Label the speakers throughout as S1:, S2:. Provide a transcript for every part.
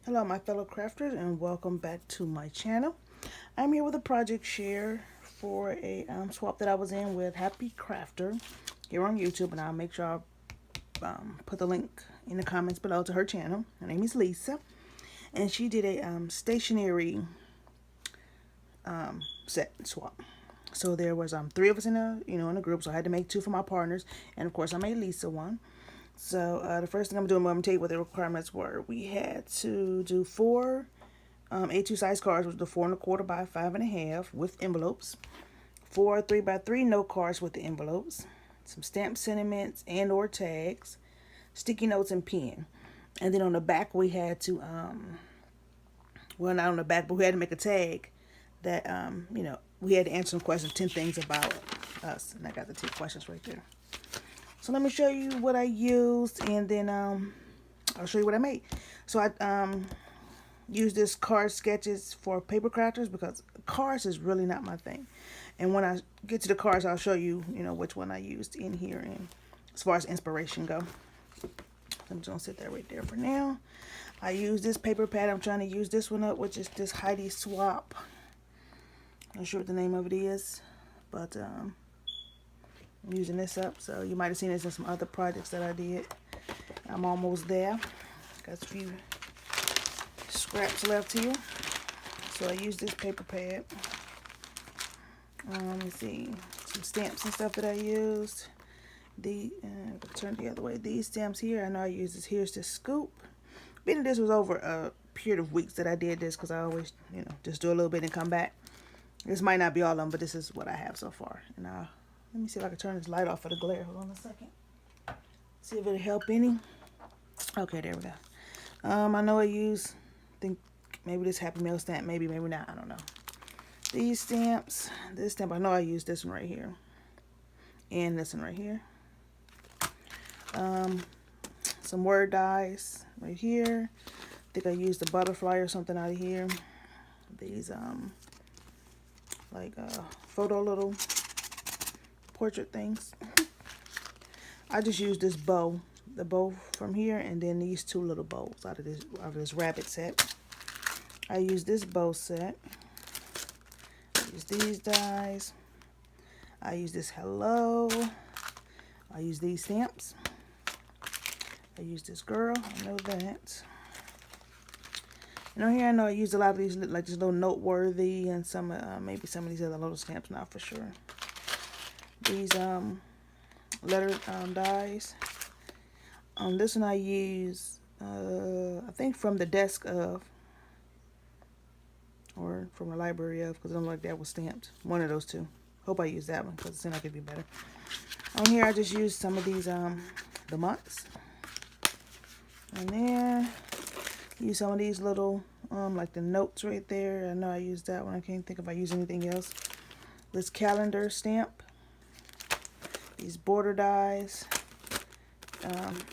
S1: Hello my fellow crafters and welcome back to my channel. I'm here with a project share for a swap that I was in with Happycrafter here on YouTube, and I'll make sure I put the link in the comments below to her channel. Her name is Lisa, and she did a stationery set swap. So there was three of us in a group, so I had to make two for my partners, and of course I made Lisa one. So the first thing I'm doing, I'm going to tell you what the requirements were. We had to do four A2 size cards, which was the 4 1/4 by 5 1/2 with envelopes. Four 3 by 3 note cards with the envelopes. Some stamped sentiments and or tags, sticky notes, and pen. And then on the back we had to, well, not on the back, but we had to make a tag that, we had to answer some questions, 10 things about us. And I got the 10 questions right there. So let me show you what I used, and then I'll show you what I made. So I used this card sketches for paper crafters because cards is really not my thing. And when I get to the cards, I'll show you, which one I used in here and as far as inspiration go. I'm just going to sit that right there for now. I use this paper pad. I'm trying to use this one up, which is this Heidi Swap. Not sure what the name of it is, but I'm using this up. So you might have seen this in some other projects that I did. I'm almost there. Got a few scraps left here. So I used this paper pad. Let me see. Some stamps and stuff that I used. Turn the other way. These stamps here, I know I used this. Here's the scoop. Being this was over a period of weeks that I did this, because I always, just do a little bit and come back. This might not be all of them, but this is what I have so far. And let me see if I can turn this light off for the glare. Hold on a second. See if it'll help any. Okay, there we go. I know I think maybe this Happy Mail stamp, maybe not, I don't know. These stamps, this stamp, I know I used this one right here. And this one right here. Some word dies right here. I think I used a butterfly or something out of here. These, photo little portrait things. I just used this bow, the bow from here, and then these two little bows out of this rabbit set. I used this bow set. I used these dies. I use this hello. I use these stamps. I use this girl. I know that. And on here, I know I used a lot of these, like this little noteworthy, and some maybe some of these other little stamps, not for sure. These letter dies. On this one, I use I think from the desk of, or from the library of, because I don't like that was stamped. One of those two. Hope I use that one because it seemed like it'd be better. On here, I just used some of these the months. And there, use some of these little like the notes right there. I know I used that one. I can't think if I use anything else. This calendar stamp. These border dies.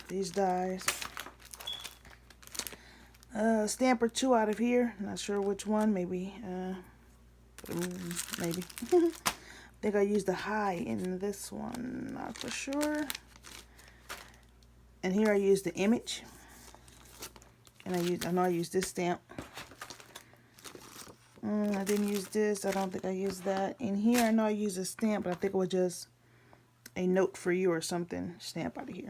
S1: These dies. Stamp or two out of here. Not sure which one. Maybe. Maybe. I think I used the high in this one. Not for sure. And here I used the image. And I know I used this stamp. I didn't use this. I don't think I used that. In here, I know I used a stamp, but I think it was just a note for you or something stamp out of here.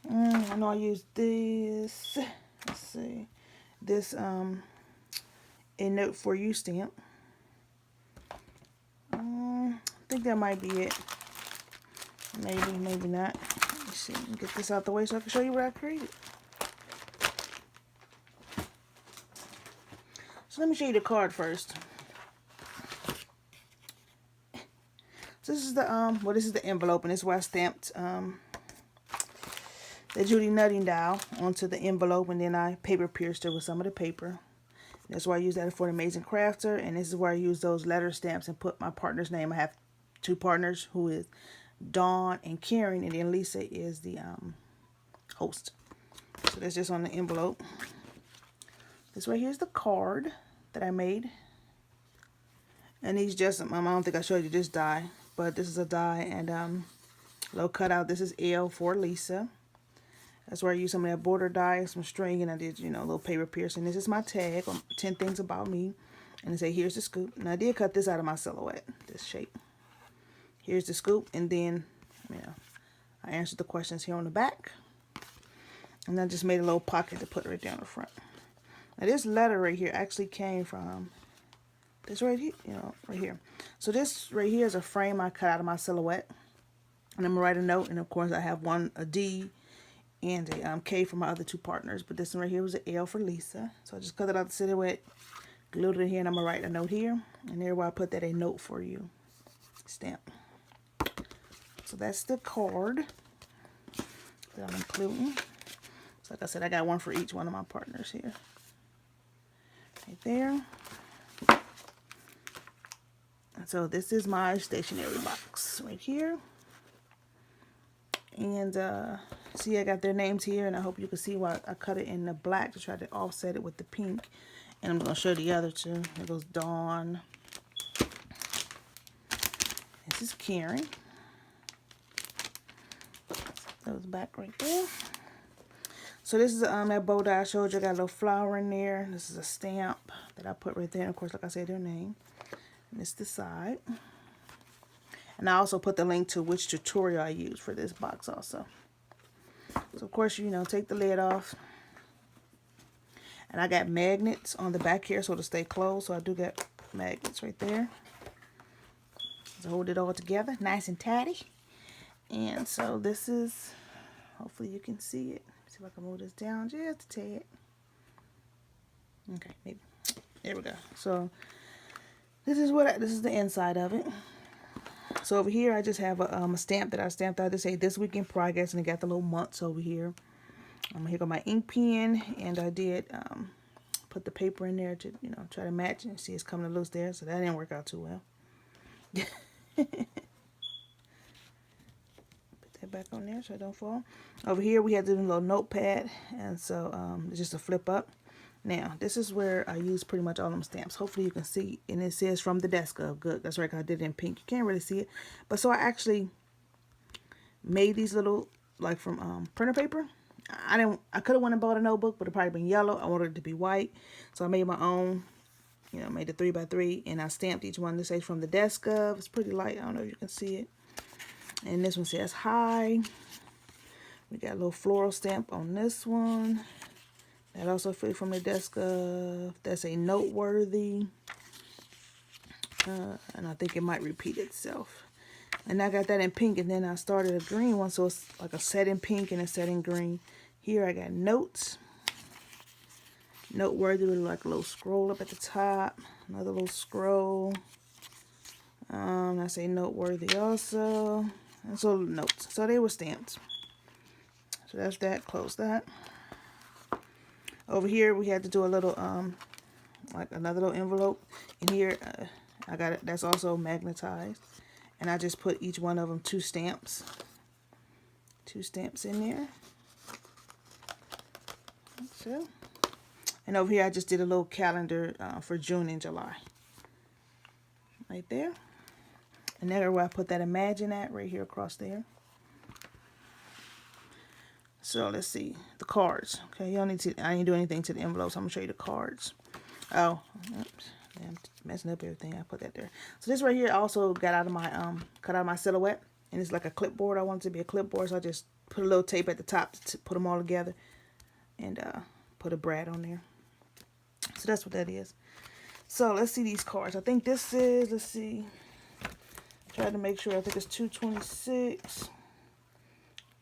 S1: I know I used this. Let's see. This, a note for you stamp. I think that might be it. Maybe not. Let's see. Get this out the way so I can show you what I created. So let me show you the card first. So this is the this is the envelope, and this is where I stamped the Judy Nutting dial onto the envelope, and then I paper pierced it with some of the paper. That's why I use that for the Amazing Crafter, and this is where I use those letter stamps and put my partner's name. I have two partners, who is Dawn and Karen, and then Lisa is the host. So that's just on the envelope. This right here is the card that I made. And these just, I don't think I showed you this die, but this is a die, and little cutout. This is L for Lisa. That's where I used some of that border dye, some string, and I did, you know, a little paper piercing. This is my tag on 10 things about me. And it say, here's the scoop. And I did cut this out of my silhouette, this shape. Here's the scoop. And then, you know, I answered the questions here on the back. And I just made a little pocket to put right down the front. Now this letter right here actually came from this right here, you know, right here. So this right here is a frame I cut out of my silhouette. And I'm going to write a note. And of course I have a D and a K for my other two partners. But this one right here was an L for Lisa. So I just cut it out the silhouette, glued it in here, and I'm going to write a note here. And there where I put that, a note for you stamp. So that's the card that I'm including. So like I said, I got one for each one of my partners here. Right there. And so this is my stationery box right here. And see, I got their names here, and I hope you can see why I cut it in the black to try to offset it with the pink. And I'm going to show the other two. There goes Dawn. This is Karen. Those back right there. So this is that bow tie I showed you. I got a little flower in there. This is a stamp that I put right there. And of course, like I said, their name. And this is the side. And I also put the link to which tutorial I used for this box also. So of course, you know, take the lid off. And I got magnets on the back here so to stay closed. So I do get magnets right there. So hold it all together, nice and tidy. And so this is, hopefully you can see it. See if I can move this down just a tad. Okay, maybe. There we go. So this is the inside of it. So over here I just have a stamp that I stamped out to say this week in progress, and I got the little months over here. Here go my ink pen, and I did put the paper in there to, you know, try to match it. See, it's coming loose there, so that didn't work out too well. Put that back on there so it don't fall. Over here we had the little notepad, and so it's just a flip up. Now this is where I use pretty much all them stamps. Hopefully you can see, and it says from the desk of good. That's right, I did it in pink. You can't really see it, but so I actually made these little, like from printer paper. I could have went and bought a notebook, but it probably been yellow. I wanted it to be white, so I made my own. You know, made a 3x3, and I stamped each one. This says from the desk of. It's pretty light. I don't know if you can see it. And this one says hi. We got a little floral stamp on this one. That also fits from the desk of. That's a noteworthy. And I think it might repeat itself. And I got that in pink, and then I started a green one, so it's like a set in pink and a set in green. Here I got notes. Noteworthy with like a little scroll up at the top. Another little scroll. I say noteworthy also. And so notes. So they were stamped. So that's that. Close that. Over here we had to do a little like another little envelope. In here I got it. That's also magnetized. And I just put each one of them two stamps. Two stamps in there. So. And over here I just did a little calendar for June and July. Right there. And there where I put that imagine at, right here across there. So let's see. The cards. Okay, y'all need to, I didn't do anything to the envelopes. I'm going to show you the cards. Oh, oops. I'm messing up everything. I put that there. So this right here I also got out of my, cut out of my silhouette. And it's like a clipboard. I want it to be a clipboard. So I just put a little tape at the top to put them all together. And put a brad on there. So that's what that is. So let's see these cards. I think this is, let's see. Try to make sure. I think it's 226.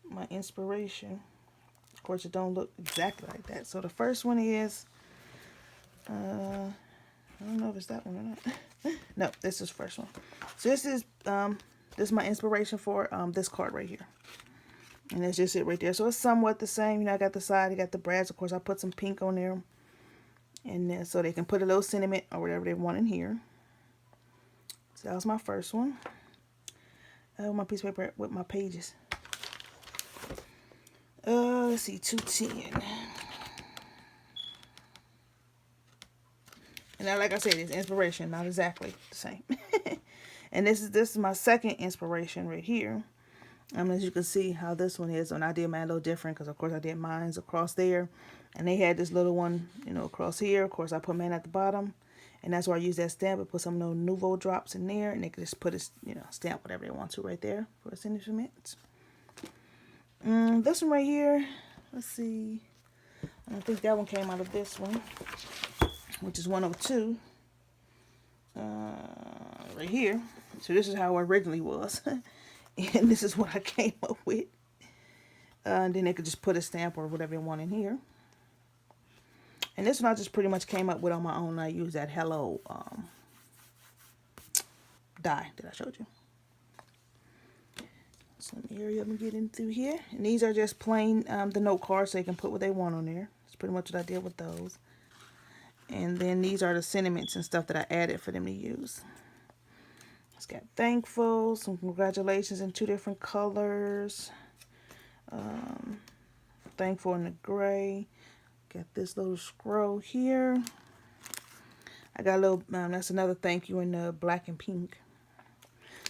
S1: My inspiration. Of course, it don't look exactly like that. So the first one is, I don't know if it's that one or not. No, this is the first one. So this is my inspiration for this card right here. And that's just it right there. So it's somewhat the same. You know, I got the side, I got the brads. Of course, I put some pink on there. And then, so they can put a little sentiment or whatever they want in here. So that was my first one. My piece of paper with my pages. Let's see, 210. And now, like I said, it's inspiration, not exactly the same. And this is my second inspiration right here. As you can see how this one is, and I did mine a little different because of course I did mine's across there, and they had this little one, you know, across here. Of course I put mine at the bottom, and that's where I use that stamp and put some of those Nouveau drops in there, and they can just put a, you know, stamp whatever they want to right there for a sentiment. This one right here, let's see, I think that one came out of this one, which is 102. Right here. So this is how it originally was. And this is what I came up with. And then they could just put a stamp or whatever they want in here. And this one I just pretty much came up with on my own. I used that Hello die that I showed you. So let me hurry up and get in through here. And these are just plain the note cards, so they can put what they want on there. That's pretty much what I did with those. And then these are the sentiments and stuff that I added for them to use. It's got thankful, some congratulations in 2 different colors. Thankful in the gray. Got this little scroll here. I got a little, that's another thank you in the black and pink.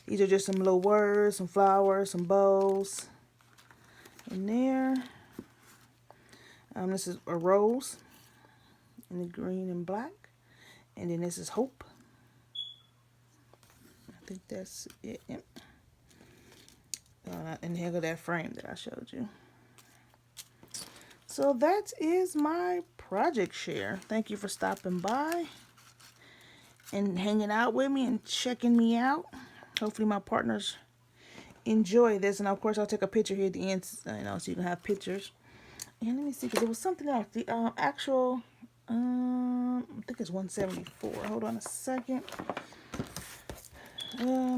S1: These are just some little words, some flowers, some bows in there. This is a rose in the green and black. And then this is hope. I think that's it. And here go that frame that I showed you. So that is my project share. Thank you for stopping by and hanging out with me and checking me out. Hopefully my partners enjoy this. And of course I'll take a picture here at the end, you know, so you can have pictures. And let me see, because there was something else. The actual, I think it's 174. Hold on a second.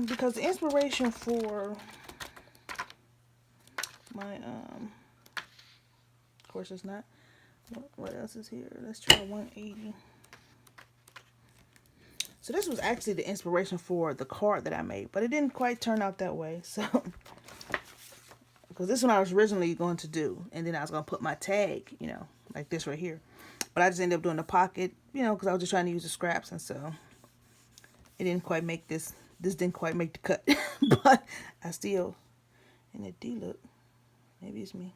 S1: Because the inspiration for my, of course it's not. What else is here? Let's try 180. So this was actually the inspiration for the card that I made, but it didn't quite turn out that way. So, because this one I was originally going to do, and then I was going to put my tag, you know, like this right here. But I just ended up doing the pocket, you know, because I was just trying to use the scraps, and so it didn't quite make this. This didn't quite make the cut, but I still, and it do look, maybe it's me.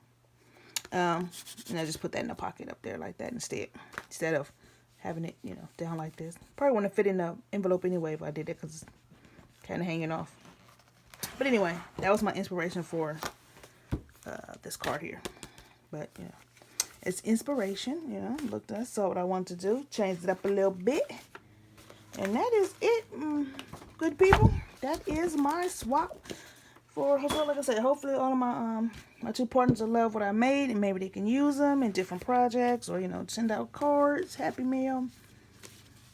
S1: And I just put that in the pocket up there like that instead of having it, you know, down like this. Probably wouldn't fit in the envelope anyway if I did it because it's kind of hanging off. But anyway, that was my inspiration for this card here. But, you know, it's inspiration, you know. Look, I saw what I wanted to do. Changed it up a little bit. And that is it, good people. That is my swap for, hopefully, like I said, hopefully all of my my 2 partners will love what I made, and maybe they can use them in different projects, or, you know, send out cards, Happy Mail,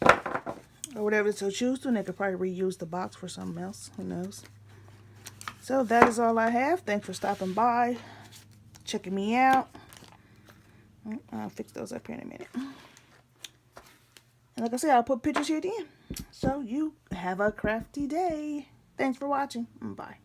S1: or whatever they so choose to, and they could probably reuse the box for something else. Who knows? So that is all I have. Thanks for stopping by, checking me out. I'll fix those up here in a minute. And like I said, I'll put pictures here at the end. So you have a crafty day. Thanks for watching. Bye.